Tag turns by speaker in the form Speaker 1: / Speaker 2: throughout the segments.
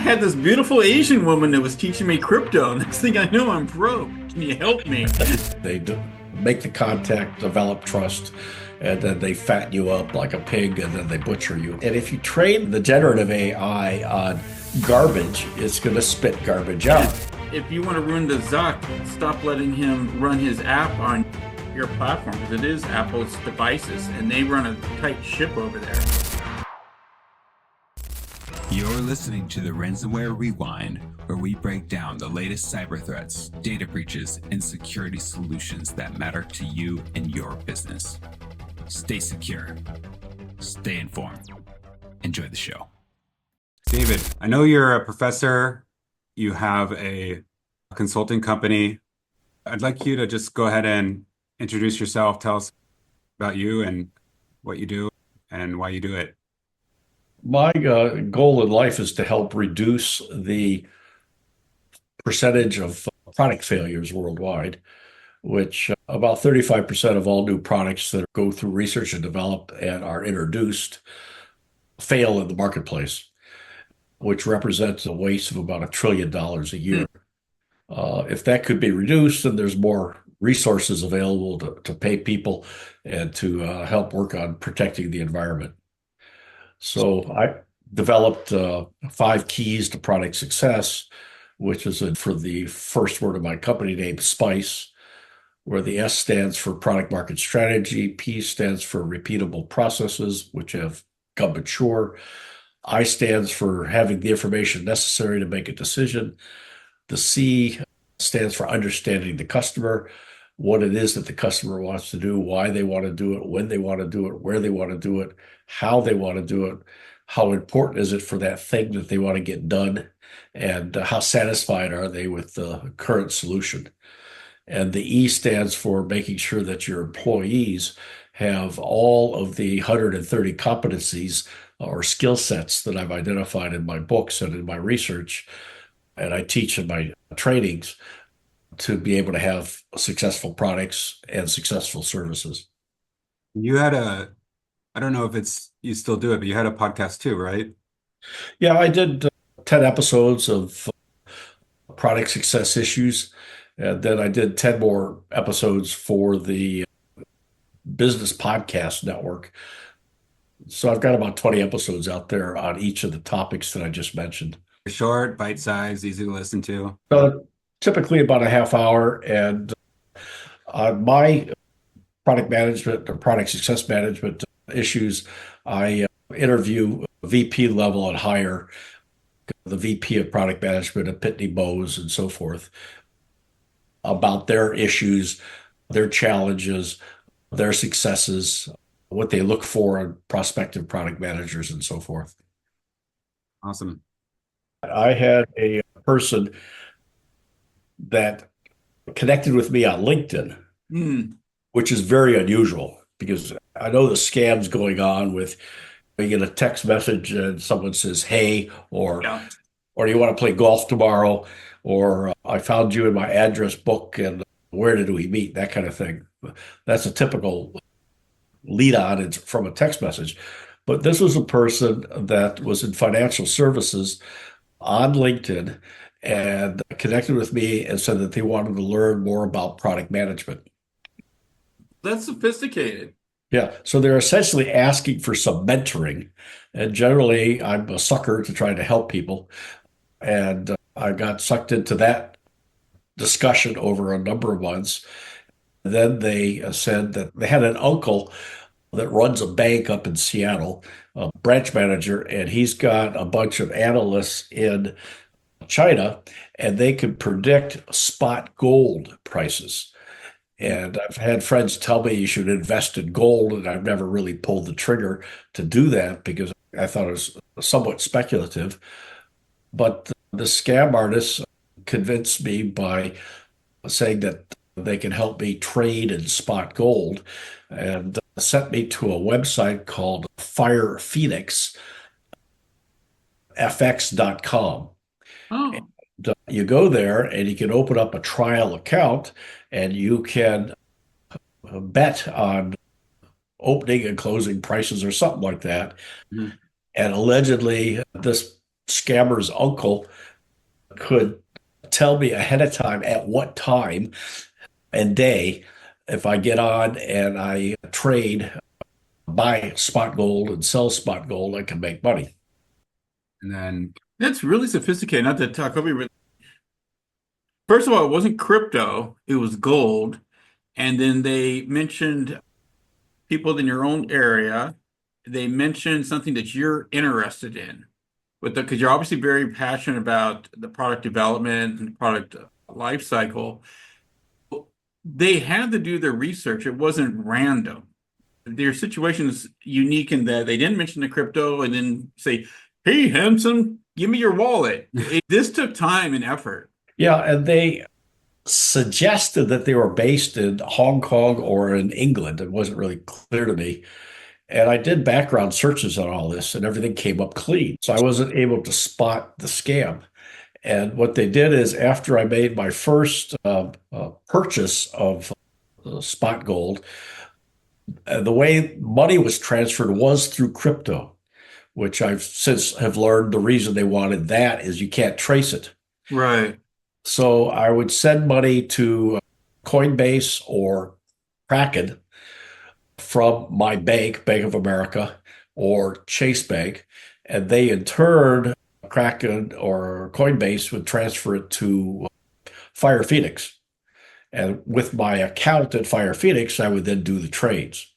Speaker 1: had this beautiful Asian woman that was teaching me crypto. Next thing I know, I'm broke. Can you help me?
Speaker 2: They make the contact, develop trust, and then they fatten you up like a pig, and then they butcher you. And if you train the generative AI on garbage, it's going to spit garbage out.
Speaker 1: If you want to ruin the Zuck, stop letting him run his app on your platform, because it is Apple's devices, and they run a tight ship over there.
Speaker 3: You're listening to the Ransomware Rewind, where we break down the latest cyber threats, data breaches, and security solutions that matter to you and your business. Stay secure. Stay informed. Enjoy the show.
Speaker 4: David, I know you're a professor. You have a consulting company. I'd like you to just go ahead and introduce yourself. Tell us about you and what you do and why you do it.
Speaker 2: My goal in life is to help reduce the percentage of product failures worldwide, which about 35% of all new products that go through research and development and are introduced fail in the marketplace, which represents a waste of about $1 trillion a year. If that could be reduced, then there's more resources available to pay people and to help work on protecting the environment. So I developed 5 keys to product success, which is for the first word of my company name, SPICE, where the S stands for product market strategy, P stands for repeatable processes, which have become mature. I stands for having the information necessary to make a decision. The C stands for understanding the customer, what it is that the customer wants to do, why they want to do it, when they want to do it, where they want to do it, how they want to do it, how important is it for that thing that they want to get done, and how satisfied are they with the current solution. And the E stands for making sure that your employees have all of the 130 competencies or skill sets that I've identified in my books and in my research, and I teach in my trainings, to be able to have successful products and successful services.
Speaker 4: You had I don't know if you still do it, but you had a podcast too, right?
Speaker 2: Yeah, I did 10 episodes of product success issues, and then I did 10 more episodes for the Business Podcast Network. So I've got about 20 episodes out there on each of the topics that I just mentioned.
Speaker 4: Short, bite-sized, easy to listen to.
Speaker 2: Typically about a half hour, and on my product management or product success management issues, I interview VP level and higher, the VP of product management at Pitney Bowes and so forth, about their issues, their challenges, their successes, what they look for in prospective product managers and so forth.
Speaker 4: Awesome.
Speaker 2: I had a person that connected with me on LinkedIn, which is very unusual because I know the scams going on with you get a text message and someone says, "Hey," or "Or do you want to play golf tomorrow?" Or "I found you in my address book and where did we meet?" That kind of thing. That's a typical lead on from a text message. But this was a person that was in financial services on LinkedIn and connected with me and said that they wanted to learn more about product management.
Speaker 1: That's sophisticated.
Speaker 2: Yeah, so they're essentially asking for some mentoring. And generally, I'm a sucker to try to help people. And I got sucked into that discussion over a number of months. Then they said that they had an uncle that runs a bank up in Seattle, a branch manager, and he's got a bunch of analysts in China, and they could predict spot gold prices. And I've had friends tell me you should invest in gold, and I've never really pulled the trigger to do that because I thought it was somewhat speculative. But the scam artists convinced me by saying that they can help me trade in spot gold and sent me to a website called firephoenixfx.com.
Speaker 1: Oh,
Speaker 2: And you go there and you can open up a trial account and you can bet on opening and closing prices or something like that.
Speaker 1: Mhm.
Speaker 2: And allegedly, this scammer's uncle could tell me ahead of time at what time and day, if I get on and I trade, buy spot gold and sell spot gold, I can make money.
Speaker 4: And then,
Speaker 1: That's really sophisticated. Not to talk over you, but first of all, it wasn't crypto, it was gold. And then they mentioned people in your own area. They mentioned something that you're interested in with the, because you're obviously very passionate about the product development and product life cycle. They had to do their research. It wasn't random. Their situation is unique in that they didn't mention the crypto and then say, "Hey, Hanson, give me your wallet." This took time and effort.
Speaker 2: Yeah, and they suggested that they were based in Hong Kong or in England. It wasn't really clear to me. And I did background searches on all this, and everything came up clean. So I wasn't able to spot the scam. And what they did is, after I made my first purchase of spot gold, the way money was transferred was through crypto, which I've since have learned the reason they wanted that is you can't trace it.
Speaker 1: Right.
Speaker 2: So I would send money to Coinbase or Kraken from my bank, Bank of America, or Chase Bank, and they in turn, Kraken or Coinbase would transfer it to Fire Phoenix. And with my account at Fire Phoenix, I would then do the trades.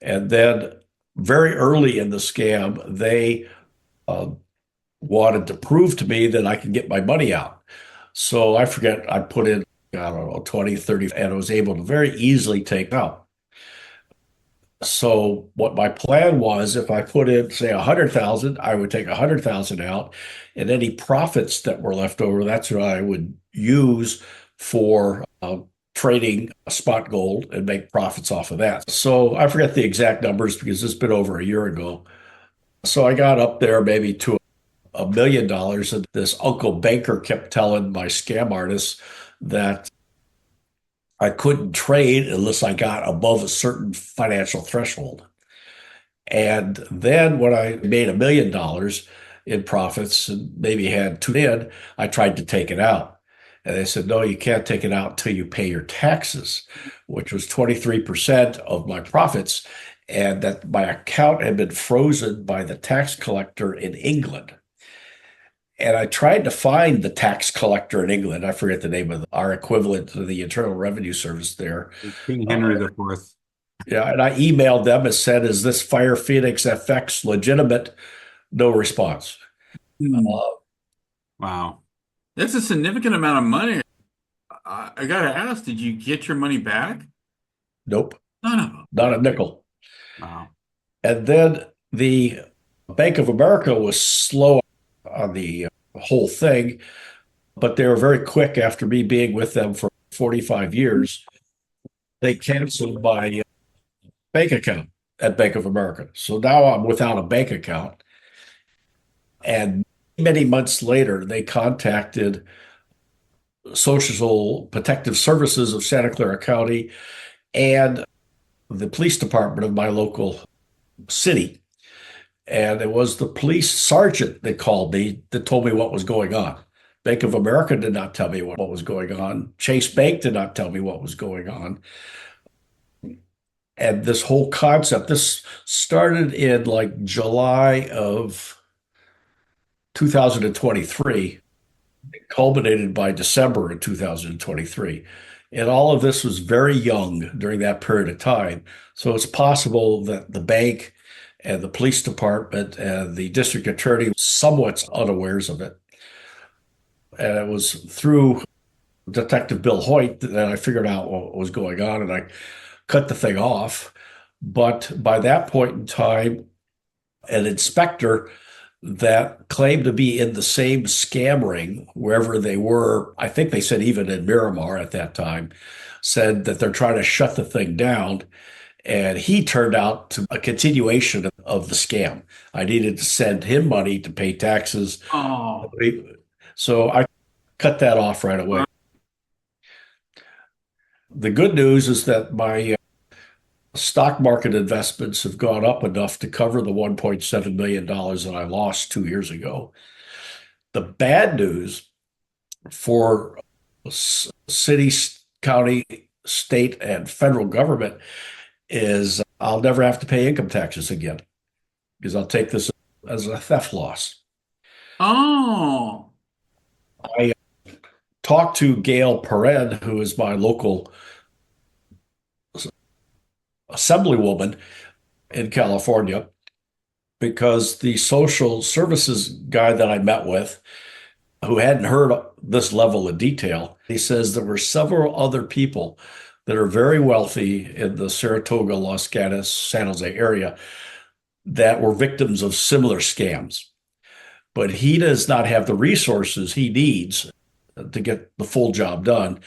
Speaker 2: And then very early in the scam, they wanted to prove to me that I could get my money out. So I forget, I put in, I don't know, 20, 30, and I was able to very easily take out. So what my plan was, if I put in, say, 100,000, I would take 100,000 out, and any profits that were left over, that's what I would use for trading spot gold and make profits off of that. So I forget the exact numbers because it's been over a year ago. So I got up there maybe to $1 million, and this uncle banker kept telling my scam artists that I couldn't trade unless I got above a certain financial threshold. And then when I made $1 million in profits and maybe had two in, I tried to take it out. And they said, no, you can't take it out until you pay your taxes, which was 23% of my profits, and that my account had been frozen by the tax collector in England. And I tried to find the tax collector in England. I forget the name of our equivalent to the Internal Revenue Service there.
Speaker 4: King Henry the Fourth.
Speaker 2: Yeah, and I emailed them and said, "Is this Fire Phoenix FX legitimate?" No response.
Speaker 4: Wow.
Speaker 1: That's a significant amount of money. I gotta ask, did you get your money back?
Speaker 2: Nope,
Speaker 1: None of them.
Speaker 2: not a nickel.
Speaker 4: Wow.
Speaker 2: And then the Bank of America was slow on the whole thing, but they were very quick after me being with them for 45 years. They canceled my bank account at Bank of America. So now I'm without a bank account. And many months later, they contacted Social Protective Services of Santa Clara County and the police department of my local city. And it was the police sergeant that called me that told me what was going on. Bank of America did not tell me what was going on. Chase Bank did not tell me what was going on. And this whole concept, this started in like July of 2023, culminated by December in 2023. And all of this was very young during that period of time. So it's possible that the bank and the police department and the district attorney were somewhat unawares of it. And it was through Detective Bill Hoyt that I figured out what was going on, and I cut the thing off. But by that point in time, an inspector that claimed to be in the same scam ring wherever they were, I think they said even in Miramar at that time, said that they're trying to shut the thing down. And he turned out to a continuation of the scam. I needed to send him money to pay taxes.
Speaker 1: Oh,
Speaker 2: So I cut that off right away. The good news is that my stock market investments have gone up enough to cover the $1.7 million that I lost 2 years ago. The bad news for city, county, state, and federal government is I'll never have to pay income taxes again because I'll take this as a theft loss.
Speaker 1: Oh,
Speaker 2: I talked to Gail Perrin, who is my local assemblywoman in California, because the social services guy that I met with, who hadn't heard this level of detail, he says there were several other people that are very wealthy in the Saratoga, Los Gatos, San Jose area that were victims of similar scams. But he does not have the resources he needs to get the full job done,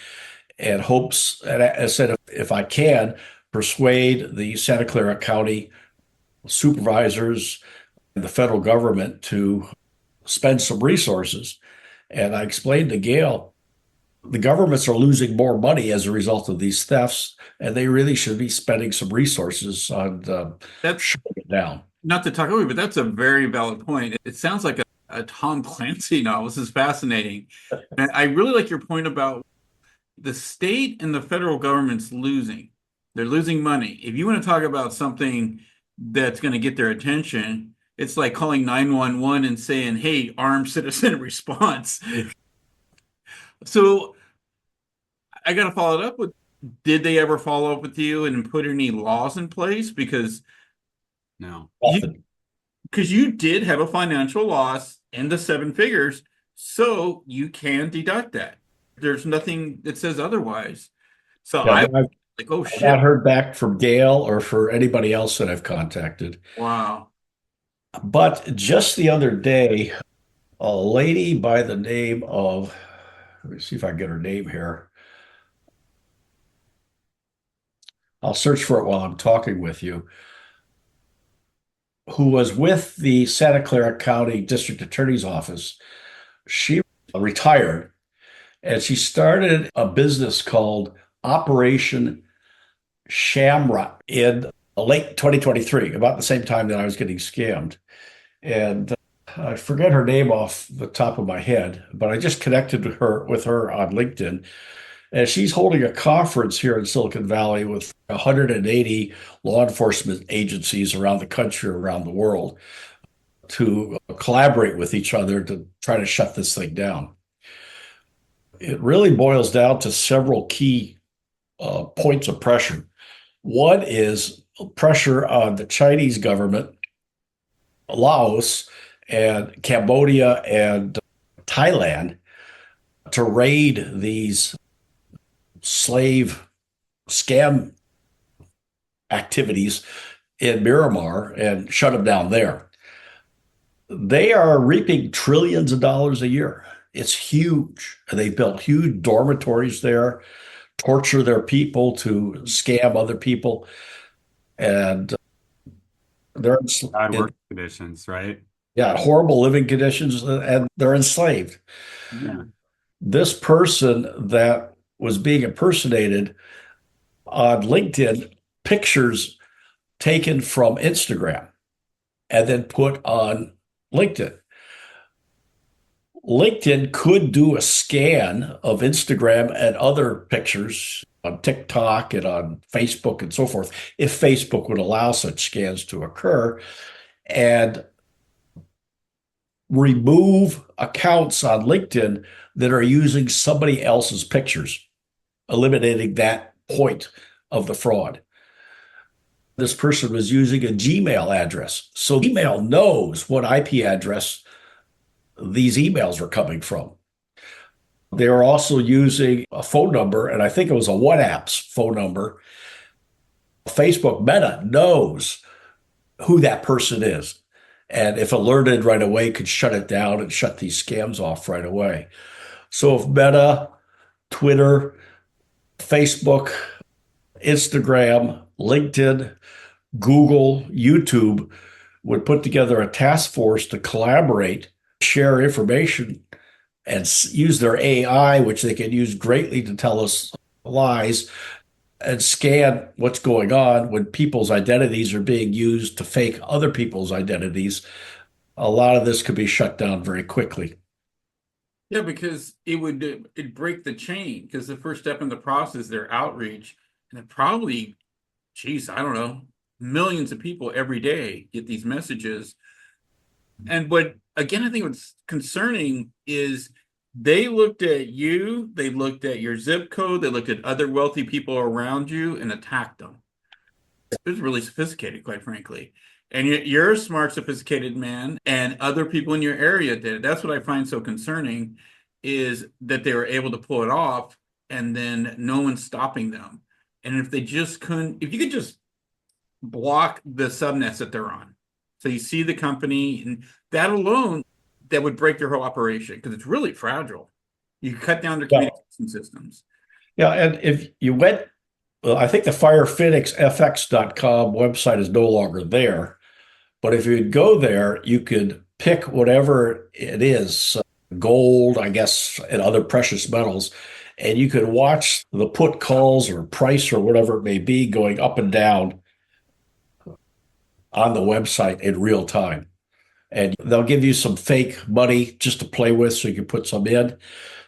Speaker 2: and hopes, and I said, if I can, persuade the Santa Clara County supervisors and the federal government to spend some resources. And I explained to Gail, the governments are losing more money as a result of these thefts, and they really should be spending some resources on
Speaker 1: that's
Speaker 2: shutting it down.
Speaker 1: not to talk over, but that's a very valid point. It sounds like a Tom Clancy novel. This is fascinating. And I really like your point about the state and the federal government's losing. They're losing money. If you want to talk about something that's going to get their attention, it's like calling 911 and saying, hey, armed citizen response. So I got to follow it up with, did they ever follow up with you and put any laws in place? Because
Speaker 4: No.
Speaker 1: you did have a financial loss in the seven figures, so you can deduct that. There's nothing that says otherwise. So
Speaker 2: Yeah,
Speaker 1: I'm
Speaker 2: I've
Speaker 1: like, oh
Speaker 2: not
Speaker 1: shit.
Speaker 2: heard back from Gail or for anybody else that I've contacted.
Speaker 1: Wow.
Speaker 2: But just the other day, a lady by the name of, let me see if I can get her name here. I'll search for it while I'm talking with you, who was with the Santa Clara County District Attorney's Office. She retired and she started a business called Operation Shamrock in late 2023, about the same time that I was getting scammed. And I forget her name off the top of my head, but I just connected with her on LinkedIn. And she's holding a conference here in Silicon Valley with 180 law enforcement agencies around the country, around the world, to collaborate with each other to try to shut this thing down. It really boils down to several key points of pressure. One is pressure on the Chinese government, Laos, and Cambodia and Thailand to raid these slave scam activities in Myanmar and shut them down there. They are reaping trillions of dollars a year. It's huge. They built huge dormitories there, torture their people to scam other people, and they're
Speaker 4: Bad work conditions, right?
Speaker 2: yeah, horrible living conditions, and they're enslaved.
Speaker 4: Yeah.
Speaker 2: This person that was being impersonated on LinkedIn, pictures taken from Instagram and then put on LinkedIn. LinkedIn could do a scan of Instagram and other pictures on TikTok and on Facebook and so forth, if Facebook would allow such scans to occur, and remove accounts on LinkedIn that are using somebody else's pictures, eliminating that point of the fraud. This person was using a Gmail address. So Gmail knows what IP address these emails are coming from. They were also using a phone number, and I think it was a WhatsApp's phone number. Facebook Meta knows who that person is, and if alerted right away, could shut it down and shut these scams off right away. So if Meta, Twitter, Facebook, Instagram, LinkedIn, Google, YouTube would put together a task force to collaborate, share information, and use their AI, which they can use greatly to tell us lies, and scan what's going on when people's identities are being used to fake other people's identities, a lot of this could be shut down very quickly.
Speaker 1: Yeah, because it'd break the chain because the first step in the process is their outreach, and it probably, geez, I don't know, millions of people every day get these messages. And what again, I think what's concerning is they looked at you, they looked at your zip code, they looked at other wealthy people around you and attacked them. It was really sophisticated, quite frankly. And you're a smart, sophisticated man, and other people in your area did. That's what I find so concerning is that they were able to pull it off and then no one's stopping them. And if they just couldn't, if you could just block the subnets that they're on. So you see the company, and that alone, that would break their whole operation because it's really fragile. You cut down their
Speaker 2: Yeah.
Speaker 1: communication systems.
Speaker 2: Yeah. And if you went, I think the firephoenixfx.com website is no longer there. But if you'd go there, you could pick whatever it is, gold, I guess, and other precious metals, and you could watch the put calls or price or whatever it may be going up and down on the website in real time. And they'll give you some fake money just to play with so you can put some in.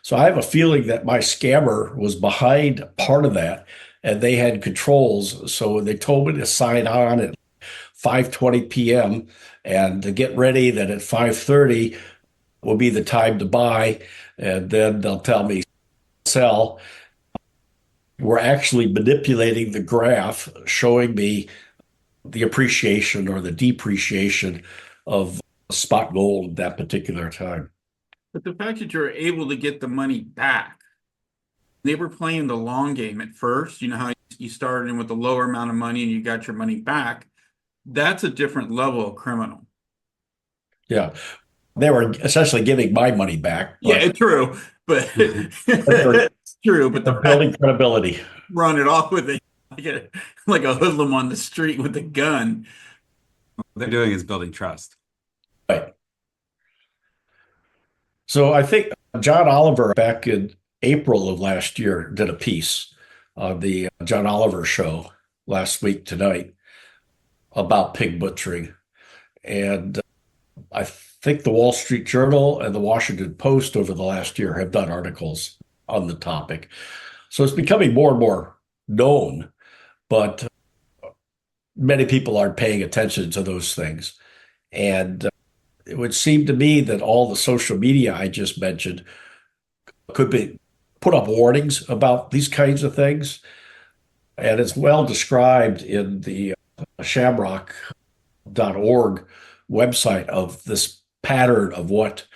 Speaker 2: So I have a feeling that my scammer was behind part of that and they had controls. So they told me to sign on at 5:20 p.m. and to get ready that at 5:30 will be the time to buy. And then they'll tell me sell. We're actually manipulating the graph, showing me the appreciation or the depreciation of spot gold at that particular time.
Speaker 1: But the fact that you're able to get the money back, they were playing the long game at first. You know how you started in with a lower amount of money and you got your money back. That's a different level of criminal.
Speaker 2: Yeah. They were essentially giving my money back,
Speaker 1: Yeah,
Speaker 2: but
Speaker 1: true. But
Speaker 2: they're,
Speaker 1: it's true. But the
Speaker 2: they're
Speaker 1: fact
Speaker 2: building credibility.
Speaker 1: run it off with it like a hoodlum on the street with a gun.
Speaker 4: What they're doing is building trust.
Speaker 2: Right. So I think John Oliver back in April of last year did a piece on the John Oliver show last week tonight about pig butchering. And I think the Wall Street Journal and the Washington Post over the last year have done articles on the topic. So it's becoming more and more known, but many people aren't paying attention to those things. And it would seem to me that all the social media I just mentioned could be put up warnings about these kinds of things. And it's well described in the shamrock.org website of this pattern of what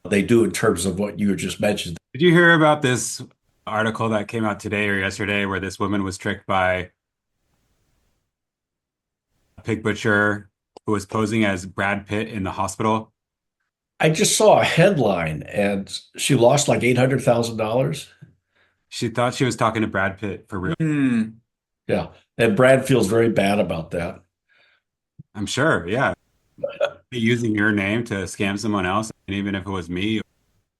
Speaker 2: they do in terms of what you just mentioned.
Speaker 4: Did you hear about this article that came out today or yesterday where this woman was tricked by a pig butcher who was posing as Brad Pitt in the hospital?
Speaker 2: I just saw a headline and she lost like $800,000.
Speaker 4: She thought she was talking to Brad Pitt for real.
Speaker 1: Hmm.
Speaker 2: Yeah. And Brad feels very bad about that.
Speaker 4: I'm sure, yeah. Using your name to scam someone else, and even if it was me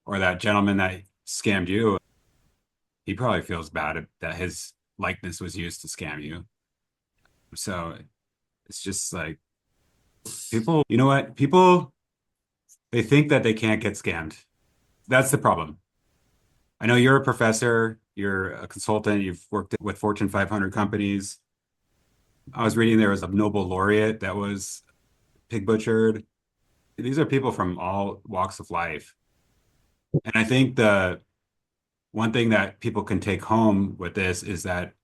Speaker 4: or that gentleman that scammed you, he probably feels bad that his likeness was used to scam you. So it's just like people, you know what? People, they think that they can't get scammed. That's the problem. I know you're a professor, you're a consultant, you've worked with Fortune 500 companies. I was reading there was a Nobel laureate that was pig butchered. These are people from all walks of life. And I think the one thing that people can take home with this is that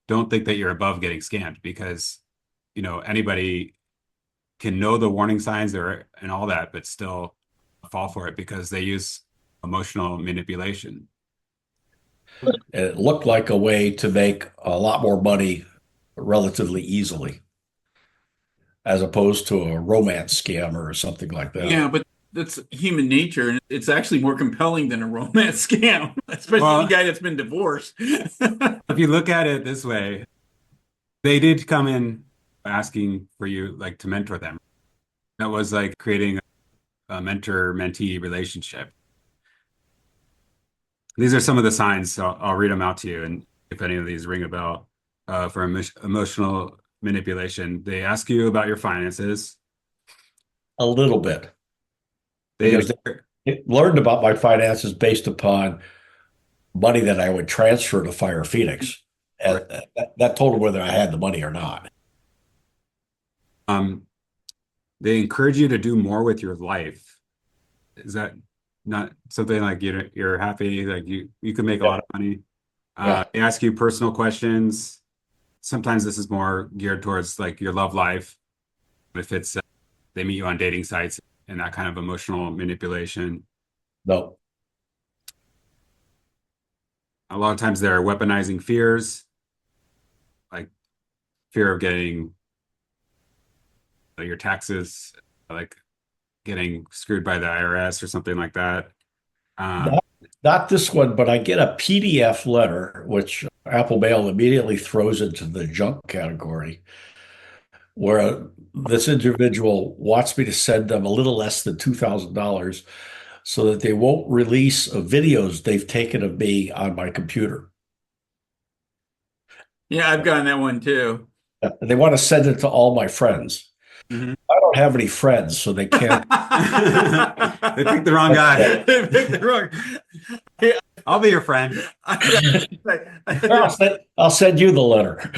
Speaker 4: don't think that you're above getting scammed because, you know, anybody can know the warning signs or and all that, but still fall for it because they use emotional manipulation.
Speaker 2: And it looked like a way to make a lot more money relatively easily, as opposed to a romance scam or something like that.
Speaker 1: Yeah, but that's human nature, and it's actually more compelling than a romance scam, especially
Speaker 4: Well,
Speaker 1: the guy that's been divorced.
Speaker 4: if you look at it this way, they did come in asking for you like to mentor them. That was like creating a mentor-mentee relationship. These are some of the signs, so I'll read them out to you, and if any of these ring a bell for emotional manipulation. They ask you about your finances.
Speaker 2: A little bit.
Speaker 4: They
Speaker 2: Because learned about my finances based upon money that I would transfer to Fire Phoenix. And
Speaker 4: Right.
Speaker 2: that told them whether I had the money or not.
Speaker 4: Um, they encourage you to do more with your life. Is that not something like you're happy, like you could make a
Speaker 2: Yeah.
Speaker 4: lot of money?
Speaker 2: Yeah.
Speaker 4: They ask you personal questions. Sometimes this is more geared towards like your love life. If it's they meet you on dating sites and that kind of emotional manipulation.
Speaker 2: No.
Speaker 4: A lot of times they're weaponizing fears, like fear of getting your taxes, like getting screwed by the IRS or something like that. Um,
Speaker 2: Not this one, but I get a PDF letter, which Apple Mail immediately throws into the junk category, where this individual wants me to send them a little less than $2,000 so that they won't release videos they've taken of me on my computer.
Speaker 1: Yeah, I've gotten that one too.
Speaker 2: They want to send it to all my friends.
Speaker 4: mhm.
Speaker 2: I don't have any friends, so they can't.
Speaker 4: They picked the wrong guy.
Speaker 1: They picked the wrong. Yeah,
Speaker 4: I'll be your friend.
Speaker 2: I'll send you the letter.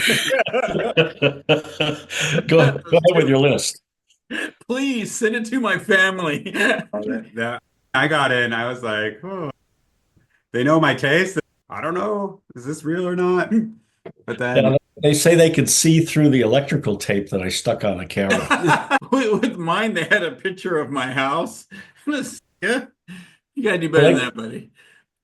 Speaker 2: Go ahead with your list.
Speaker 1: Please send it to my family.
Speaker 4: That I got in. I was like, oh, they know my case. I don't know. Is this real or not? But then
Speaker 2: Yeah, they say they could see through the electrical tape that I stuck on the camera.
Speaker 1: With mine, they had a picture of my house. Yeah, you gotta do
Speaker 2: Well,
Speaker 1: better than that, buddy.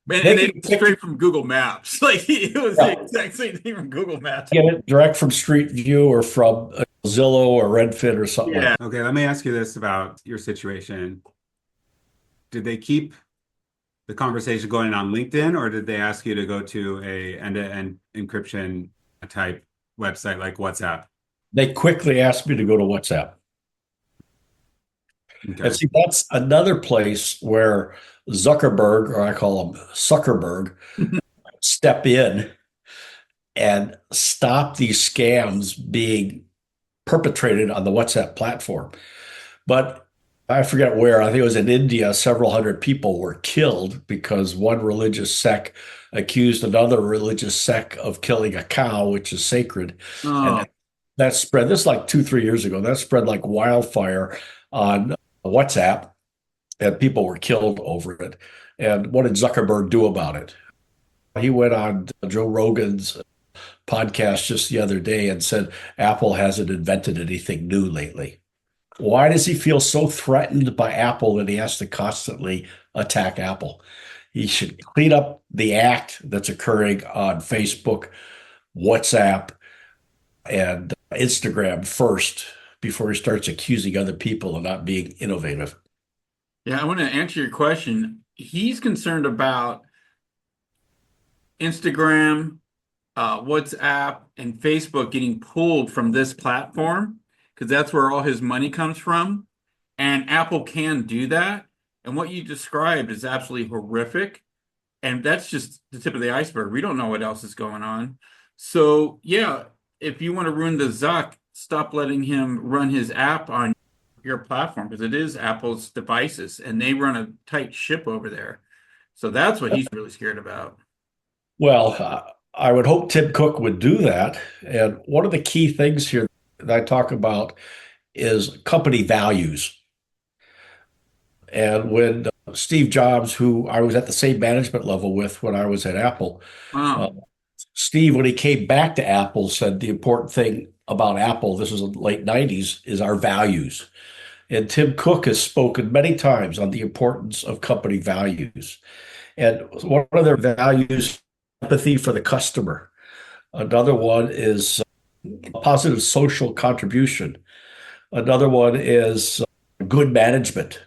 Speaker 1: And
Speaker 2: they
Speaker 1: then
Speaker 2: can
Speaker 1: straight from Google Maps. Like it was the exact same thing from Google Maps.
Speaker 2: get it direct from Street View or from Zillow or Redfin or something like
Speaker 1: Yeah.
Speaker 2: that.
Speaker 4: okay, let me ask you this about your situation. Did they keep the conversation going on LinkedIn, or did they ask you to go to a end-to-end encryption type website like WhatsApp?
Speaker 2: They quickly asked me to go to WhatsApp. And
Speaker 4: Okay.
Speaker 2: see, that's another place where Zuckerberg, or I call him Zuckerberg, step in and stop these scams being perpetrated on the WhatsApp platform. But I forget where, I think it was in India, several hundred people were killed because one religious sect accused another religious sect of killing a cow, which is sacred. And
Speaker 1: Oh,
Speaker 2: that spread, this is like 2, 3 years ago, that spread like wildfire on WhatsApp, and people were killed over it. And what did Zuckerberg do about it? He went on Joe Rogan's podcast just the other day and said Apple hasn't invented anything new lately. Why does he feel so threatened by Apple that he has to constantly attack Apple? He should clean up the act that's occurring on Facebook, WhatsApp, and Instagram first before he starts accusing other people of not being innovative.
Speaker 1: yeah. I want to answer your question. He's concerned about Instagram, WhatsApp, and Facebook getting pulled from this platform because that's where all his money comes from. And Apple can do that. And what you described is absolutely horrific. And that's just the tip of the iceberg. We don't know what else is going on. So, yeah, if you want to ruin the Zuck, stop letting him run his app on your platform because it is Apple's devices and they run a tight ship over there. So that's what he's really scared about.
Speaker 2: Well, I would hope Tim Cook would do that. And one of the key things here that I talk about is company values. And when Steve Jobs, who I was at the same management level with when I was at Apple, uh,
Speaker 1: Wow.
Speaker 2: Steve, when he came back to Apple, said the important thing about Apple, this was in the late 90s, is our values. And Tim Cook has spoken many times on the importance of company values. And one of their values, empathy for the customer. Another one is positive social contribution. Another one is good management.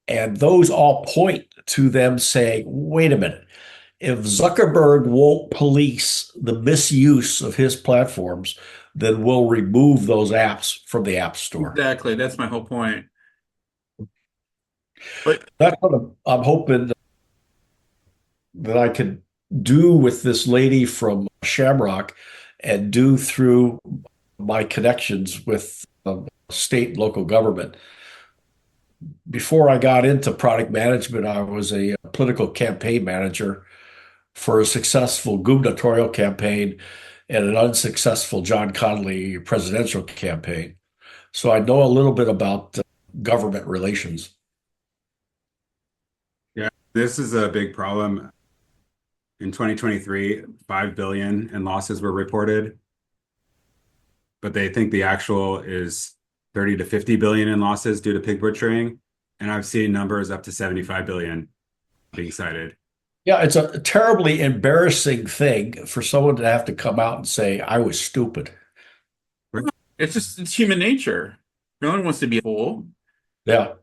Speaker 2: And those all point to them saying, wait a minute, if Zuckerberg won't police the misuse of his platforms, then we'll remove those apps from the App Store.
Speaker 1: Exactly. That's my whole point. But
Speaker 2: That's what I'm hoping that I could do with this lady from Shamrock and do through my connections with state and local government. before I got into product management, I was a political campaign manager for a successful gubernatorial campaign and an unsuccessful John Connally presidential campaign. So I know a little bit about government relations.
Speaker 4: Yeah, this is a big problem. In 2023, 5 billion in losses were reported, but they think the actual is 30 to 50 billion in losses due to pig butchering. And I've seen numbers up to 75 billion being cited.
Speaker 2: Yeah, it's a terribly embarrassing thing for someone to have to come out and say, I was stupid.
Speaker 1: It's human nature. No one wants to be a fool.
Speaker 2: Yeah.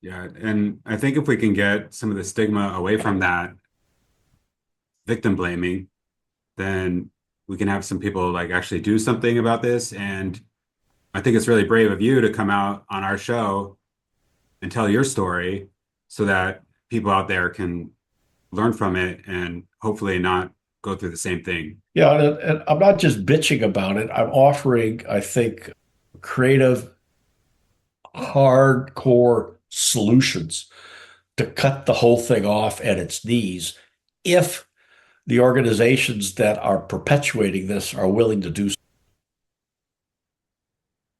Speaker 4: Yeah, and I think if we can get some of the stigma away from that victim blaming, then we can have some people like actually do something about this. And I think it's really brave of you to come out on our show and tell your story so that people out there can learn from it and hopefully not go through the same thing.
Speaker 2: Yeah, and I'm not just bitching about it. I'm offering, I think, creative, hardcore solutions to cut the whole thing off at its knees if the organizations that are perpetuating this are willing to do so.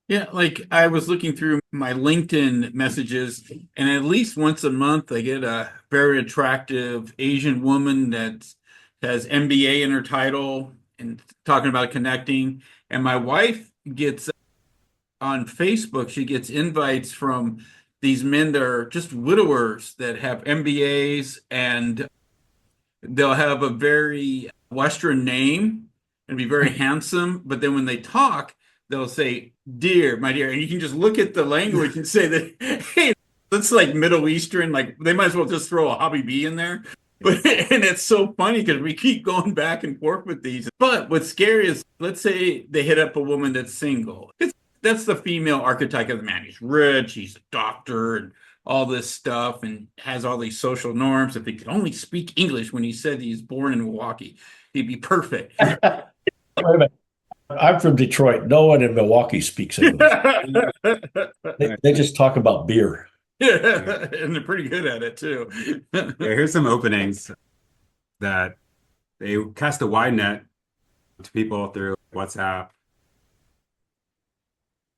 Speaker 1: Yeah, like I was looking through my LinkedIn messages, and at least once a month I get a very attractive Asian woman that has MBA in her title and talking about connecting. And my wife gets on Facebook, she gets invites from these men that are just widowers that have MBAs, and they'll have a very Western name and be very handsome. But then when they talk, they'll say, dear, my dear. And you can just look at the language and say that, hey, that's like Middle Eastern. Like they might as well just throw a hobby bee in there. But and it's so funny because we keep going back and forth with these. But what's scary is, let's say they hit up a woman that's single. That's the female archetype of the man. He's rich, he's a doctor, and all this stuff, and has all these social norms. If he could only speak English when he said he's born in Milwaukee, he'd be perfect.
Speaker 2: Wait a minute. I'm from Detroit. No one in Milwaukee speaks English. They just talk about beer.
Speaker 1: And they're pretty good at it too.
Speaker 4: Yeah, here's some openings that they cast a wide net to people through WhatsApp,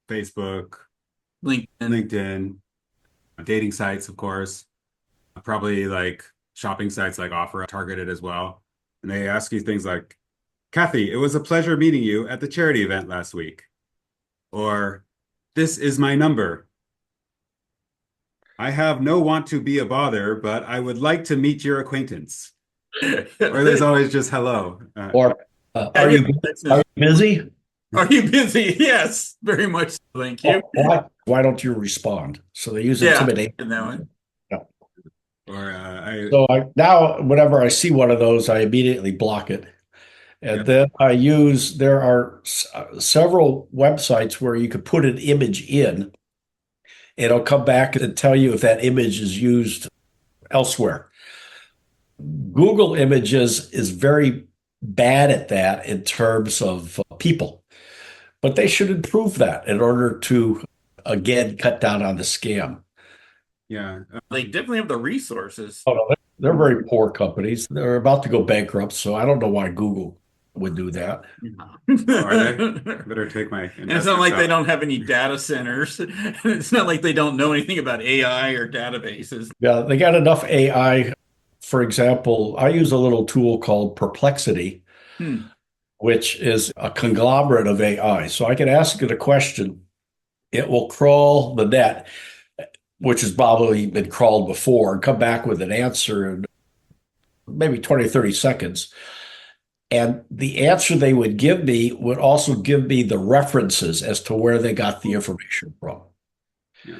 Speaker 4: Facebook, LinkedIn, dating sites, of course, probably like shopping sites like Offer targeted as well. And they ask you things like, Kathy, it was a pleasure meeting you at the charity event last week. Or, this is my number. I have no want to be a bother, but I would like to meet your acquaintance. Or there's always just hello.
Speaker 2: Or are you busy?
Speaker 1: Are you busy? Yes, very much so. Thank you.
Speaker 2: Why don't you respond? So they use intimidation.
Speaker 1: In that one.
Speaker 4: Or
Speaker 2: So now whenever I see one of those, I immediately block it. And then there are several websites where you could put an image in. It'll come back and tell you if that image is used elsewhere. Google Images is very bad at that in terms of people, but they should improve that in order to, again, cut down on the scam.
Speaker 4: yeah.
Speaker 1: They definitely have the resources.
Speaker 2: Oh, no, they're very poor companies. They're about to go bankrupt, so I don't know why Google would do that.
Speaker 4: Are they? Better take my.
Speaker 1: And it's not like they don't have any data centers. It's not like they don't know anything about AI or databases.
Speaker 2: Yeah, they got enough AI. For example, I use a little tool called Perplexity, which is a conglomerate of AI. So I can ask it a question. It will crawl the net, which has probably been crawled before, and come back with an answer in maybe 20, 30 seconds. And the answer they would give me would also give me the references as to where they got the information from.
Speaker 4: Yeah.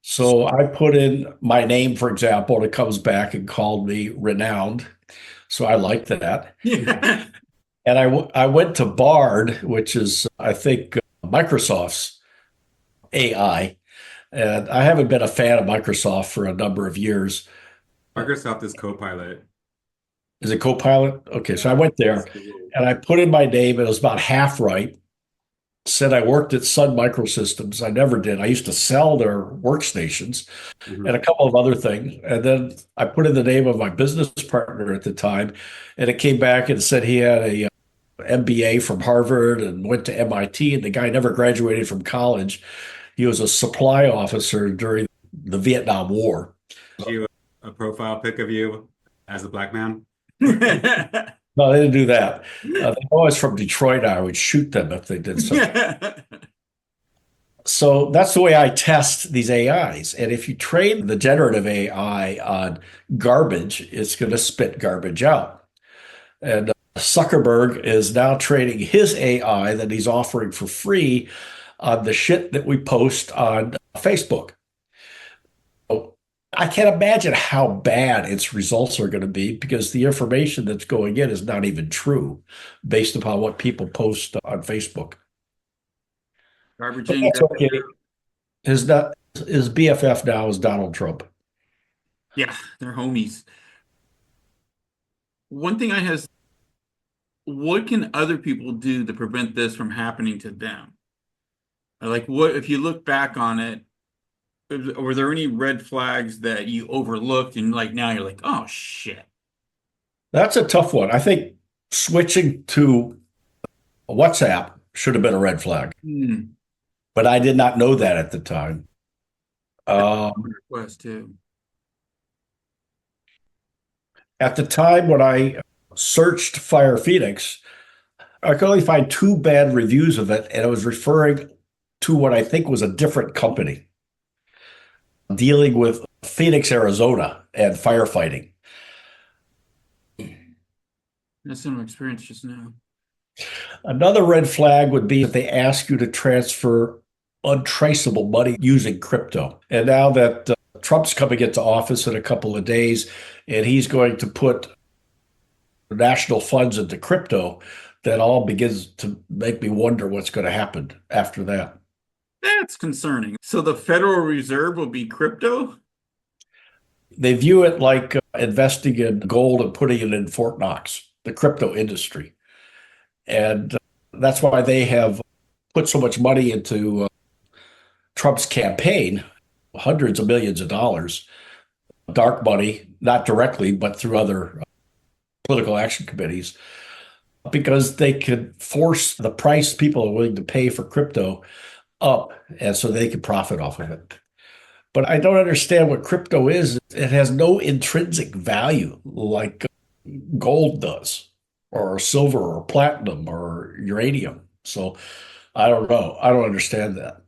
Speaker 2: So I put in my name, for example, and it comes back and called me renowned. So I like that.
Speaker 1: Yeah.
Speaker 2: And I went to Bard, which is, I think, Microsoft's AI. And I haven't been a fan of Microsoft for a number of years.
Speaker 4: Microsoft is Copilot.
Speaker 2: Is it Copilot? Okay, so I went there and I put in my name. It was about half right. said I worked at Sun Microsystems. I never did. I used to sell their workstations and a couple of other things. And then I put in the name of my business partner at the time, and it came back and said he had a MBA from Harvard and went to MIT, and the guy never graduated from college. He was a supply officer during the Vietnam War.
Speaker 4: Did you a profile pic of you as a black man?
Speaker 2: No, they didn't do that. They know I was from Detroit. I would shoot them if they did something. So that's the way I test these AIs. And if you train the generative AI on garbage, it's going to spit garbage out. And Zuckerberg is now training his AI that he's offering for free on the shit that we post on Facebook. So I can't imagine how bad its results are going to be because the information that's going in is not even true based upon what people post on Facebook.
Speaker 1: Garbage
Speaker 2: But
Speaker 1: in,
Speaker 2: that's
Speaker 1: garbage
Speaker 2: okay.
Speaker 1: out.
Speaker 2: His BFF now is Donald Trump.
Speaker 1: Yeah, they're homies. One thing I has, what can other people do to prevent this from happening to them? Like, what if you look back on it? Were there any red flags that you overlooked and like now you're like, oh shit?
Speaker 2: That's a tough one. I think switching to WhatsApp should have been a red flag,
Speaker 1: Hmm.
Speaker 2: but I did not know that at the time.
Speaker 1: Request too.
Speaker 2: At the time when I searched Fire Phoenix, I could only find two bad reviews of it, and it was referring to what I think was a different company dealing with Phoenix, Arizona, and firefighting.
Speaker 1: That's some experience just now.
Speaker 2: Another red flag would be if they ask you to transfer untraceable money using crypto. And now that Trump's coming into office in a couple of days, and he's going to put national funds into crypto, that all begins to make me wonder what's going to happen after that.
Speaker 1: That's concerning. So the Federal Reserve will be crypto?
Speaker 2: They view it like investing in gold and putting it in Fort Knox, the crypto industry. And that's why they have put so much money into Trump's campaign, hundreds of millions of dollars, dark money, not directly, but through other political action committees, because they could force the price people are willing to pay for crypto up, and so they could profit off of it. But I don't understand what crypto is. It has no intrinsic value like gold does, or silver, or platinum, or uranium. So I don't know. I don't understand that.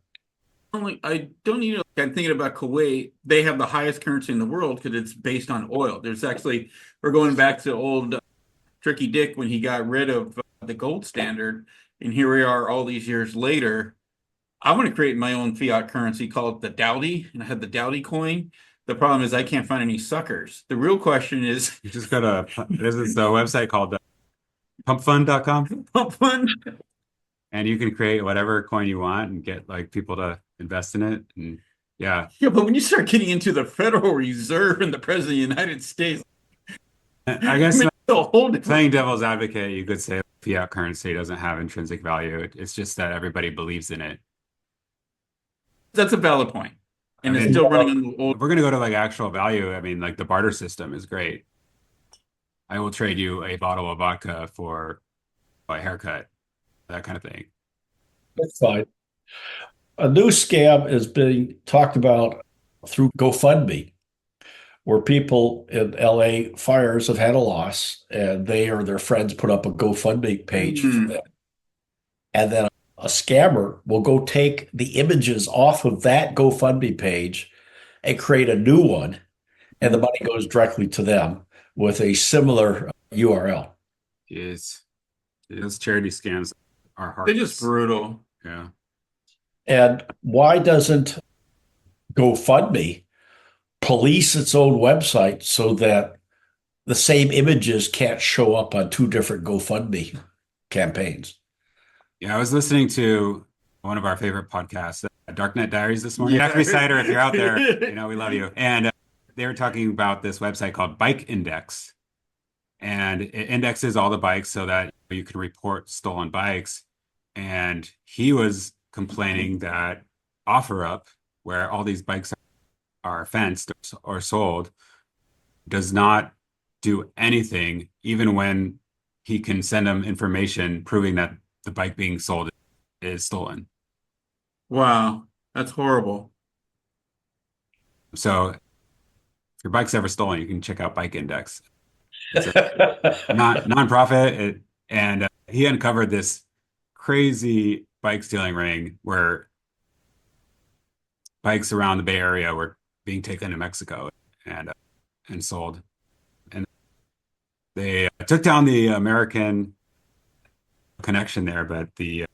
Speaker 1: I don't even, I'm thinking about Kuwait. They have the highest currency in the world because it's based on oil. There's actually, we're going back to old Tricky Dick when he got rid of the gold standard. And here we are all these years later. I want to create my own fiat currency, call it the Dowdy, and I had the Dowdy coin. The problem is I can't find any suckers. The real question is,
Speaker 4: You just go to, this is the website called pumpfund.com,
Speaker 1: pump fund.
Speaker 4: and you can create whatever coin you want and get like people to invest in it. And yeah,
Speaker 1: Yeah, but when you start getting into the Federal Reserve and the President of the United States,
Speaker 4: I guess
Speaker 1: it's a whole different.
Speaker 4: playing devil's advocate, you could say fiat currency doesn't have intrinsic value. It's just that everybody believes in it.
Speaker 1: That's a valid point. And
Speaker 4: I
Speaker 1: it's
Speaker 4: mean,
Speaker 1: still running on the
Speaker 4: If
Speaker 1: old.
Speaker 4: we're going to go to like actual value, I mean, like the barter system is great. I will trade you a bottle of vodka for a haircut, that kind of thing.
Speaker 2: That's fine. A new scam is being talked about through GoFundMe, where people in LA fires have had a loss, and they or their friends put up a GoFundMe page for them. And then a scammer will go take the images off of that GoFundMe page and create a new one, and the money goes directly to them with a similar URL.
Speaker 4: Yes. Those charity scams are hard.
Speaker 1: They're just brutal.
Speaker 4: Yeah.
Speaker 2: And why doesn't GoFundMe police its own website so that the same images can't show up on two different GoFundMe campaigns?
Speaker 4: Yeah, I was listening to one of our favorite podcasts, Darknet Diaries this morning.
Speaker 1: Yeah.
Speaker 4: Jeffrey Sider, if you're out there, we love you. And they were talking about this website called Bike Index. And it indexes all the bikes so that you can report stolen bikes. and he was complaining that OfferUp, where all these bikes are fenced or sold, does not do anything, even when he can send them information proving that the bike being sold is stolen.
Speaker 1: Wow, that's horrible.
Speaker 4: So if your bike's ever stolen, you can check out Bike Index. It's a nonprofit, and he uncovered this crazy bike stealing ring where bikes around the Bay Area were being taken to Mexico and sold. And they took down the American connection there, but he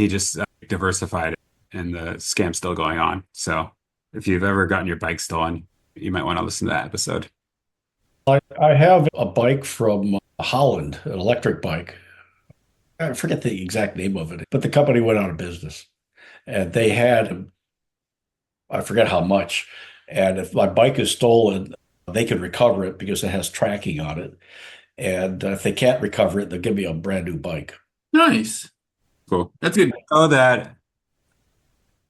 Speaker 4: just diversified it, and the scam's still going on. So if you've ever gotten your bike stolen, you might want to listen to that episode.
Speaker 2: I have a bike from Holland, an electric bike. I forget the exact name of it, but the company went out of business and they had, I forget how much. And if my bike is stolen, they can recover it because it has tracking on it. And if they can't recover it, they'll give me a brand new bike.
Speaker 1: Nice.
Speaker 4: Cool.
Speaker 1: That's good.
Speaker 4: Oh, that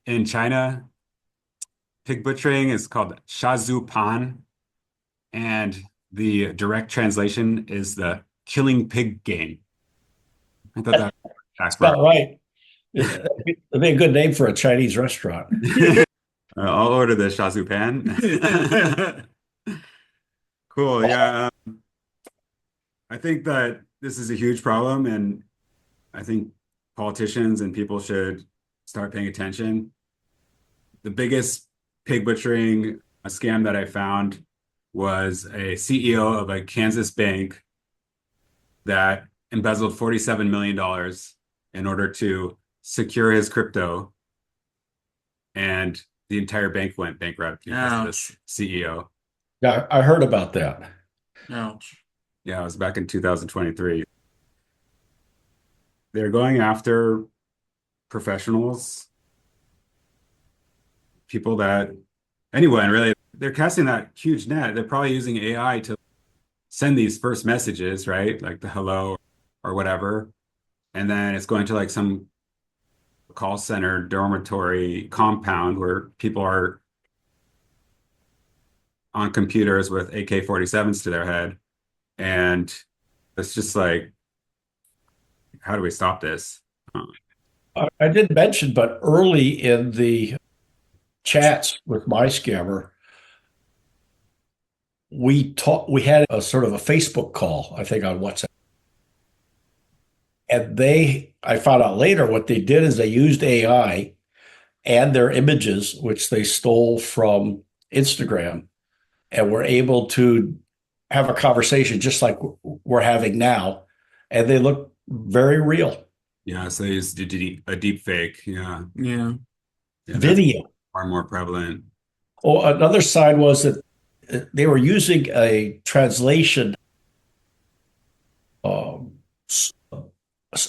Speaker 4: in China, pig butchering is called shazu pan, and the direct translation is the killing pig game. I thought that was
Speaker 2: That's about right. It'd be a good name for a Chinese restaurant.
Speaker 4: I'll order the shazu pan. Cool. Yeah. I think that this is a huge problem, and I think politicians and people should start paying attention. The biggest pig butchering scam that I found was a CEO of a Kansas bank that embezzled $47 million in order to secure his crypto, and the entire bank went bankrupt because of this CEO.
Speaker 2: Yeah, I heard about that.
Speaker 1: Ouch.
Speaker 4: Yeah, it was back in 2023. They're going after professionals, people that, anyone really, they're casting that huge net. They're probably using AI to send these first messages, right? Like the hello or whatever. And then it's going to like some call center dormitory compound where people are on computers with AK-47s to their head. And it's just like, how do we stop this?
Speaker 2: I didn't mention, but early in the chats with my scammer, we had a sort of a Facebook call, I think on WhatsApp. And I found out later what they did is they used AI and their images, which they stole from Instagram, and were able to have a conversation just like we're having now. And they look very real.
Speaker 4: Yeah, so they used a deep fake. Yeah.
Speaker 1: Yeah.
Speaker 4: That's
Speaker 2: Video.
Speaker 4: far more prevalent.
Speaker 2: Oh, another side was that they were using a translation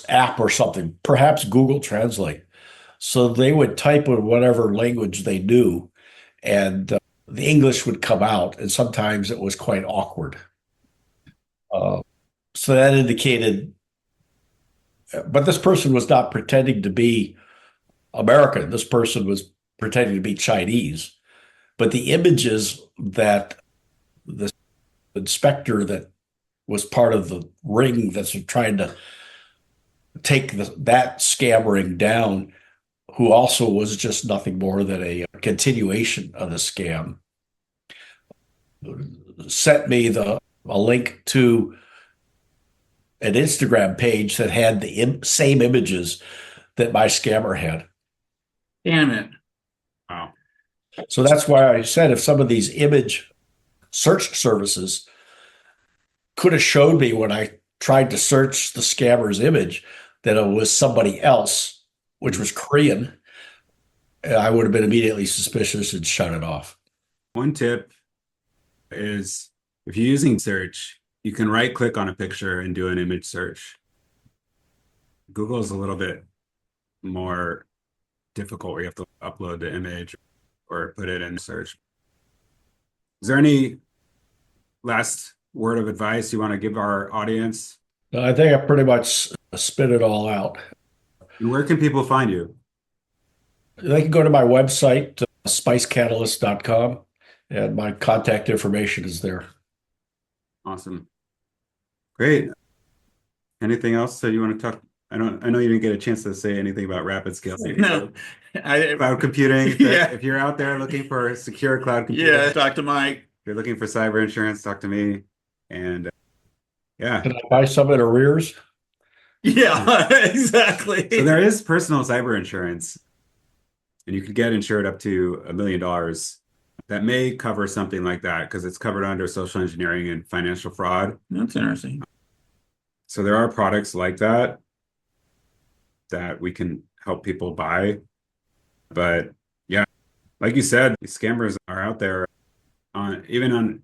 Speaker 2: app or something, perhaps Google Translate. So they would type in whatever language they knew, and the English would come out, and sometimes it was quite awkward. So that indicated, but this person was not pretending to be American. This person was pretending to be Chinese. But the images that the inspector that was part of the ring that's trying to take that scam ring down, who also was just nothing more than a continuation of the scam, sent me a link to an Instagram page that had the same images that my scammer had.
Speaker 1: Damn it.
Speaker 4: Wow.
Speaker 2: So that's why I said if some of these image search services could have showed me when I tried to search the scammer's image that it was somebody else, which was Korean, I would have been immediately suspicious and shut it off.
Speaker 4: One tip is if you're using search, you can right click on a picture and do an image search. Google is a little bit more difficult where you have to upload the image or put it in search. Is there any last word of advice you want to give our audience
Speaker 2: I think I pretty much spit it all out.
Speaker 4: And where can people find you?
Speaker 2: They can go to my website, spicecatalyst.com, and my contact information is there.
Speaker 4: Awesome. Great. Anything else that you want to talk? I know you didn't get a chance to say anything about rapid scale
Speaker 1: No,
Speaker 4: cloud computing.
Speaker 1: yeah,
Speaker 4: If you're out there looking for secure cloud computing,
Speaker 1: yeah. Talk to Mike.
Speaker 4: if you're looking for cyber insurance, talk to me. And yeah.
Speaker 2: Can I buy some in arrears?
Speaker 1: Yeah, exactly.
Speaker 4: So there is personal cyber insurance, and you could get insured up to $1 million. That may cover something like that because it's covered under social engineering and financial fraud.
Speaker 1: That's interesting.
Speaker 4: So there are products like that we can help people buy. But yeah, like you said, these scammers are out there. Even on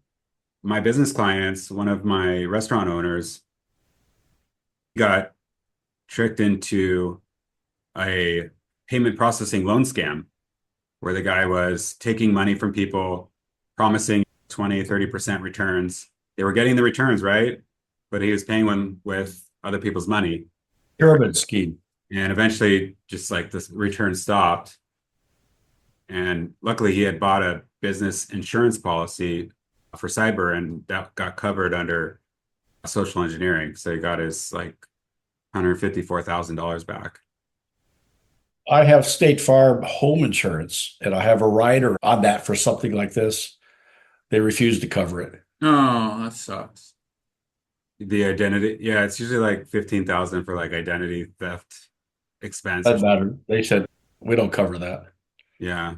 Speaker 4: my business clients, one of my restaurant owners got tricked into a payment processing loan scam where the guy was taking money from people, promising 20, 30% returns. They were getting the returns, right? But he was paying them with other people's money.
Speaker 2: Pyramid scheme.
Speaker 4: And eventually just like this return stopped. And luckily he had bought a business insurance policy for cyber, and that got covered under social engineering. So he got his like $154,000 back.
Speaker 2: I have State Farm home insurance, and I have a rider on that for something like this. They refuse to cover it.
Speaker 1: Oh, that sucks.
Speaker 4: The identity, yeah, it's usually like 15,000 for like identity theft expense.
Speaker 2: Doesn't matter. They said we don't cover that.
Speaker 4: Yeah.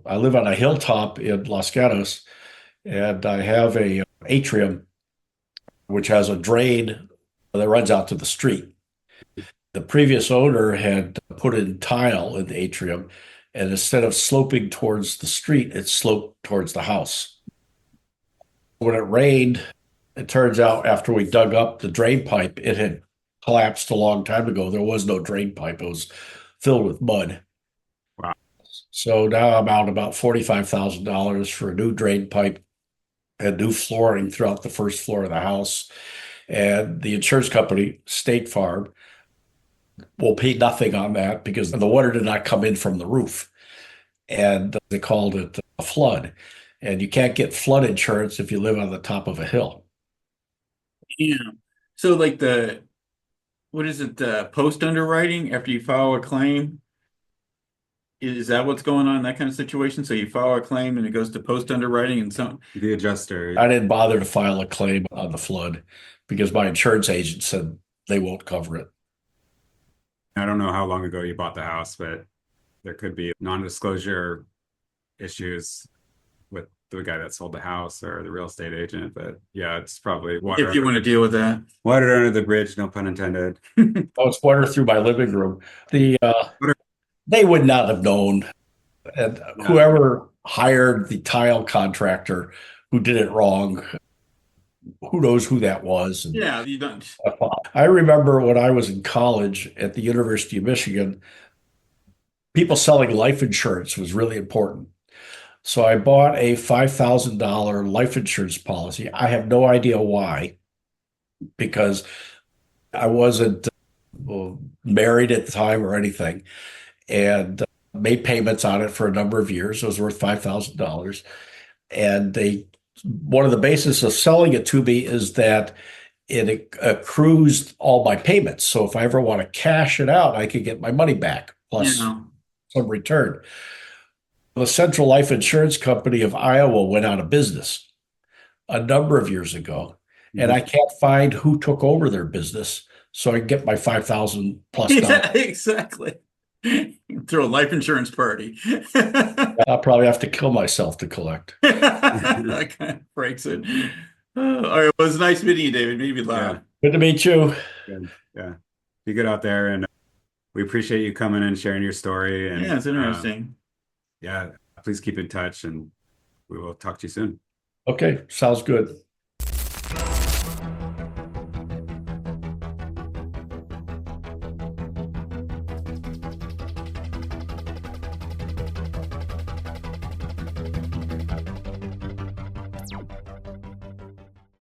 Speaker 2: I live on a hilltop in Los Gatos, and I have a atrium which has a drain that runs out to the street. The previous owner had put in tile in the atrium, and instead of sloping towards the street, it sloped towards the house. When it rained, it turns out after we dug up the drain pipe, it had collapsed a long time ago. There was no drain pipe. It was filled with mud.
Speaker 4: Wow.
Speaker 2: So now I'm out about $45,000 for a new drain pipe and new flooring throughout the first floor of the house. And the insurance company, State Farm, will pay nothing on that because the water did not come in from the roof. And they called it a flood. And you can't get flood insurance if you live on the top of a hill.
Speaker 1: Yeah. So like what is it, the post underwriting after you file a claim? Is that what's going on in that kind of situation? So you file a claim and it goes to post underwriting and
Speaker 4: The adjuster.
Speaker 2: I didn't bother to file a claim on the flood because my insurance agent said they won't cover it.
Speaker 4: I don't know how long ago you bought the house, but there could be non-disclosure issues with the guy that sold the house or the real estate agent. But yeah, it's probably water.
Speaker 1: if you want to deal with that.
Speaker 4: Water under the bridge, no pun intended.
Speaker 2: Oh, it's water through my living room. They would not have known. And whoever hired the tile contractor who did it wrong, who knows who that was. And
Speaker 1: Yeah, you don't.
Speaker 2: I remember when I was in college at the University of Michigan, people selling life insurance was really important. So I bought a $5,000 life insurance policy. I have no idea why, because I wasn't married at the time or anything, and made payments on it for a number of years. It was worth $5,000. And one of the basis of selling it to me is that it accrues all my payments. So if I ever want to cash it out, I could get my money back plus
Speaker 1: Yeah.
Speaker 2: some return. The Central Life Insurance Company of Iowa went out of business a number of years ago, and I can't find who took over their business, so I can get my 5,000 plus dollars.
Speaker 1: Yeah, exactly. Throw a life insurance party.
Speaker 2: I'll probably have to kill myself to collect.
Speaker 1: That kind of breaks it. All right. Well, it was nice meeting you, David. Maybe loud.
Speaker 2: Good to meet you.
Speaker 4: Good. Yeah. Be good out there. And we appreciate you coming and sharing your story. And
Speaker 1: Yeah, it's interesting.
Speaker 4: yeah, please keep in touch and we will talk to you soon.
Speaker 2: Okay, sounds good.